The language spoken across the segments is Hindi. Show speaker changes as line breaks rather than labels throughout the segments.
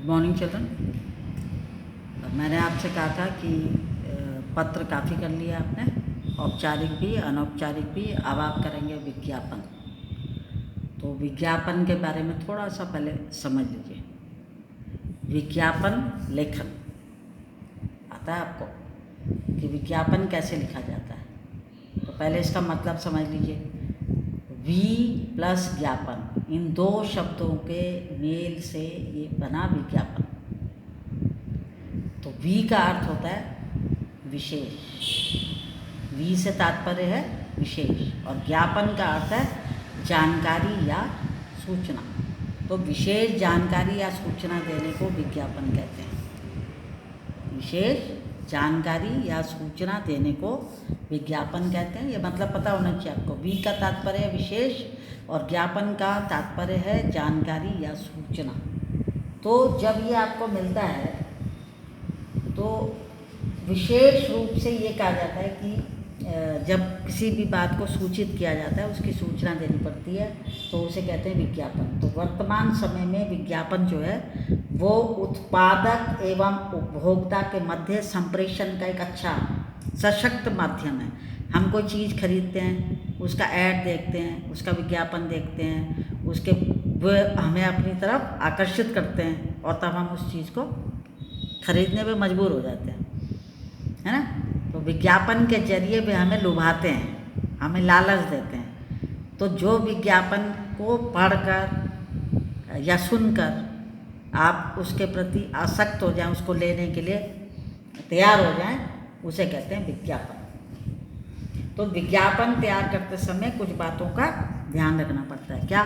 Good morning children. मैंने आपसे कहा था कि पत्र काफ़ी कर लिया आपने, औपचारिक भी अनौपचारिक भी। अब आप करेंगे विज्ञापन। तो विज्ञापन के बारे में थोड़ा सा पहले समझ लीजिए। विज्ञापन लेखन आता है आपको कि विज्ञापन कैसे लिखा जाता है? तो पहले इसका मतलब समझ लीजिए। वी प्लस ज्ञापन, इन दो शब्दों के मेल से ये बना विज्ञापन। तो वी का अर्थ होता है विशेष, वी से तात्पर्य है विशेष, और ज्ञापन का अर्थ है जानकारी या सूचना। तो विशेष जानकारी या सूचना देने को विज्ञापन कहते हैं। विशेष जानकारी या सूचना देने को विज्ञापन कहते हैं। ये मतलब पता होना चाहिए आपको। वी का तात्पर्य है विशेष और ज्ञापन का तात्पर्य है जानकारी या सूचना। तो जब ये आपको मिलता है तो विशेष रूप से ये कहा जाता है कि जब किसी भी बात को सूचित किया जाता है, उसकी सूचना देनी पड़ती है, तो उसे कहते हैं विज्ञापन। तो वर्तमान समय में विज्ञापन जो है वो उत्पादक एवं उपभोक्ता के मध्य संप्रेषण का एक अच्छा सशक्त माध्यम है। हम कोई चीज़ खरीदते हैं, उसका ऐड देखते हैं, उसका विज्ञापन देखते हैं, उसके वो हमें अपनी तरफ आकर्षित करते हैं और तब हम उस चीज़ को खरीदने पे मजबूर हो जाते हैं, है ना। तो विज्ञापन के जरिए वे हमें लुभाते हैं, हमें लालच देते हैं। तो जो विज्ञापन को पढ़कर या सुनकर आप उसके प्रति आसक्त हो जाएं, उसको लेने के लिए तैयार हो जाएं, उसे कहते हैं विज्ञापन। तो विज्ञापन तैयार करते समय कुछ बातों का ध्यान रखना पड़ता है। क्या?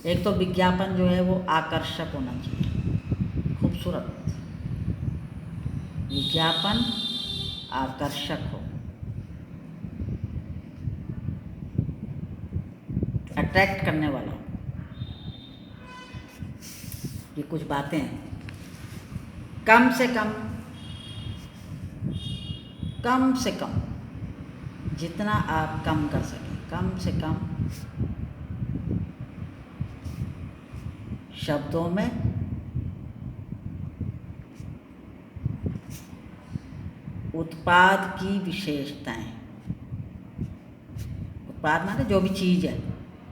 एक तो विज्ञापन जो है वो आकर्षक होना चाहिए, खूबसूरत। विज्ञापन आकर्षक हो, अट्रैक्ट करने वाला हो। ये कुछ बातें हैं। कम से कम जितना आप कम कर सकें, कम से कम शब्दों में उत्पाद की विशेषताएं, उत्पाद माने जो भी चीज़ है,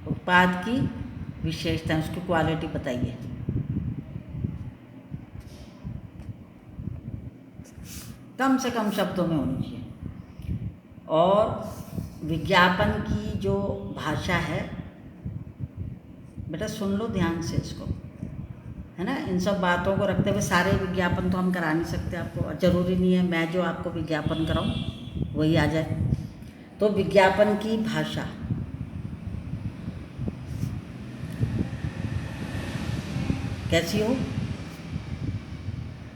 उत्पाद की विशेषताएं, उसकी क्वालिटी बताइए। कम से कम शब्दों में होनी चाहिए। और विज्ञापन की जो भाषा है, बेटा सुन लो ध्यान से इसको, है ना। इन सब बातों को रखते हुए सारे विज्ञापन तो हम करा नहीं सकते आपको, और ज़रूरी नहीं है मैं जो आपको विज्ञापन कराऊं वही आ जाए। तो विज्ञापन की भाषा कैसी हो?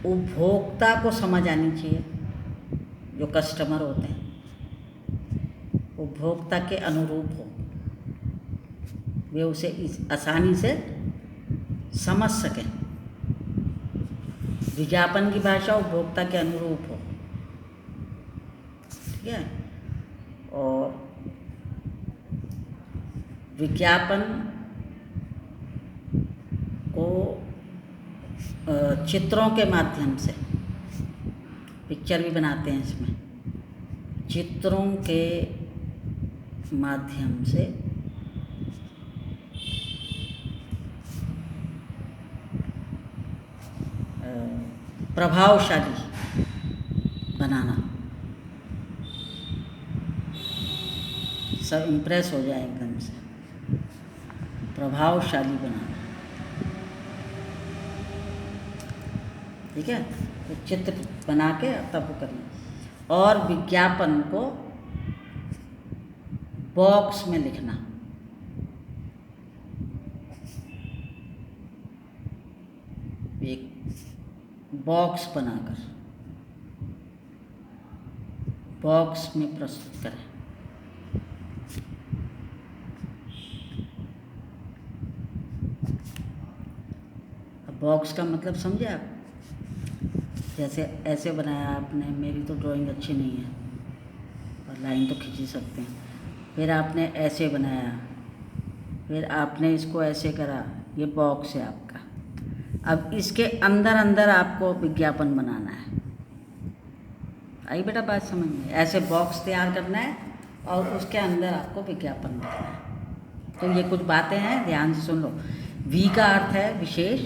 उपभोक्ता को समझ आनी चाहिए, जो कस्टमर होते हैं, उपभोक्ता के अनुरूप हो, वे उसे आसानी से समझ सकें। विज्ञापन की भाषा उपभोक्ता के अनुरूप हो, ठीक है। और विज्ञापन को चित्रों के माध्यम से, पिक्चर भी बनाते हैं इसमें, चित्रों के माध्यम से प्रभावशाली बनाना, सब इम्प्रेस हो जाए एकदम से, प्रभावशाली बनाना, ठीक है। तो चित्र बना के तब करना। और विज्ञापन को बॉक्स में लिखना, एक बॉक्स बनाकर बॉक्स में प्रस्तुत करें। अब बॉक्स का मतलब समझे आप? जैसे ऐसे बनाया आपने, मेरी तो ड्राइंग अच्छी नहीं है और लाइन तो खींच ही सकते हैं। फिर आपने ऐसे बनाया, फिर आपने इसको ऐसे करा, ये बॉक्स है आपका। अब इसके अंदर अंदर आपको विज्ञापन बनाना है। आई बेटा बात समझ में? ऐसे बॉक्स तैयार करना है और उसके अंदर आपको विज्ञापन लिखना है। तो ये कुछ बातें हैं, ध्यान से सुन लो। वी का अर्थ है विशेष,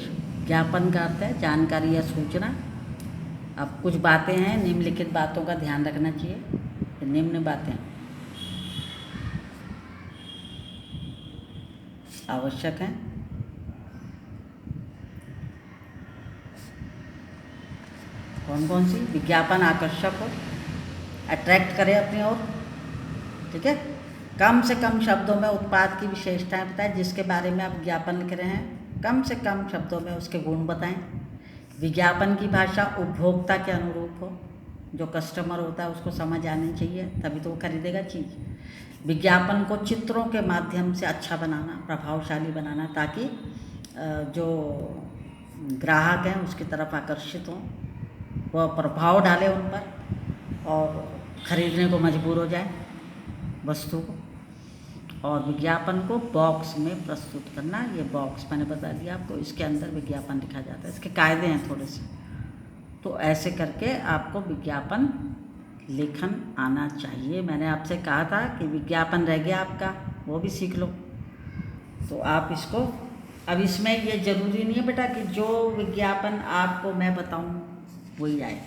ज्ञापन का अर्थ है जानकारी या सूचना। अब कुछ बातें हैं, निम्नलिखित बातों का ध्यान रखना चाहिए। निम्न बातें आवश्यक हैं। कौन कौन सी? विज्ञापन आकर्षक हो, अट्रैक्ट करे अपनी ओर, ठीक है। कम से कम शब्दों में उत्पाद की विशेषताएं बताएं जिसके बारे में आप विज्ञापन लिख रहे हैं। कम से कम शब्दों में उसके गुण बताएं। विज्ञापन की भाषा उपभोक्ता के अनुरूप हो, जो कस्टमर होता है उसको समझ आनी चाहिए, तभी तो वो खरीदेगा चीज़। विज्ञापन को चित्रों के माध्यम से अच्छा बनाना, प्रभावशाली बनाना, ताकि जो ग्राहक हैं उसकी तरफ आकर्षित हों, वह प्रभाव डाले उन पर और खरीदने को मजबूर हो जाए वस्तु को। और विज्ञापन को बॉक्स में प्रस्तुत करना, ये बॉक्स मैंने बता दिया आपको, इसके अंदर विज्ञापन लिखा जाता है। इसके कायदे हैं थोड़े से, तो ऐसे करके आपको विज्ञापन लेखन आना चाहिए। मैंने आपसे कहा था कि विज्ञापन रह गया आपका, वो भी सीख लो। तो आप इसको, अब इसमें ये ज़रूरी नहीं है बेटा कि जो विज्ञापन आपको मैं बताऊँ वही आए,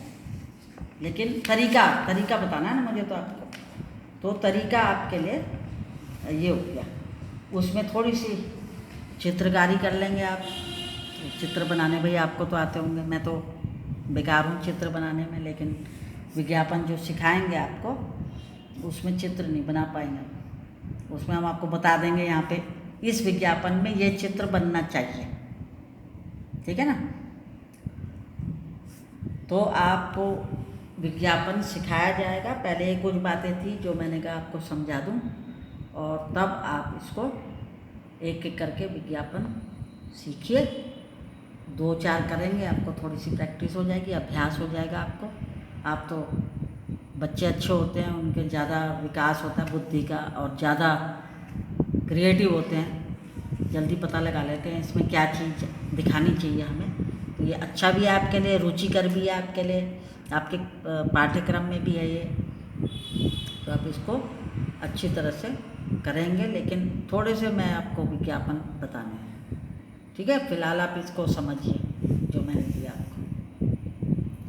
लेकिन तरीका बताना है ना मुझे तो आपको। तो तरीका आपके लिए ये हो गया। उसमें थोड़ी सी चित्रकारी कर लेंगे आप। चित्र बनाने भाई आपको तो आते होंगे, मैं तो बेकार हूँ चित्र बनाने में, लेकिन विज्ञापन जो सिखाएंगे आपको उसमें चित्र नहीं बना पाएंगे। उसमें हम आपको बता देंगे यहाँ पे इस विज्ञापन में ये चित्र बनना चाहिए, ठीक है ना। तो आपको विज्ञापन सिखाया जाएगा। पहले ये कुछ बातें थी जो मैंने कहा आपको समझा दूं, और तब आप इसको एक एक करके विज्ञापन सीखिए। 2-4 करेंगे, आपको थोड़ी सी प्रैक्टिस हो जाएगी, अभ्यास हो जाएगा आपको। आप तो बच्चे अच्छे होते हैं, उनके ज़्यादा विकास होता है बुद्धि का, और ज़्यादा क्रिएटिव होते हैं, जल्दी पता लगा लेते हैं इसमें क्या चीज़ दिखानी चाहिए हमें। तो ये अच्छा भी है आपके लिए, रुचिकर भी है आपके लिए, आपके पाठ्यक्रम में भी है ये। तो आप इसको अच्छी तरह से करेंगे, लेकिन थोड़े से मैं आपको विज्ञापन बताने हैं, ठीक है। फिलहाल आप इसको समझिए जो मैंने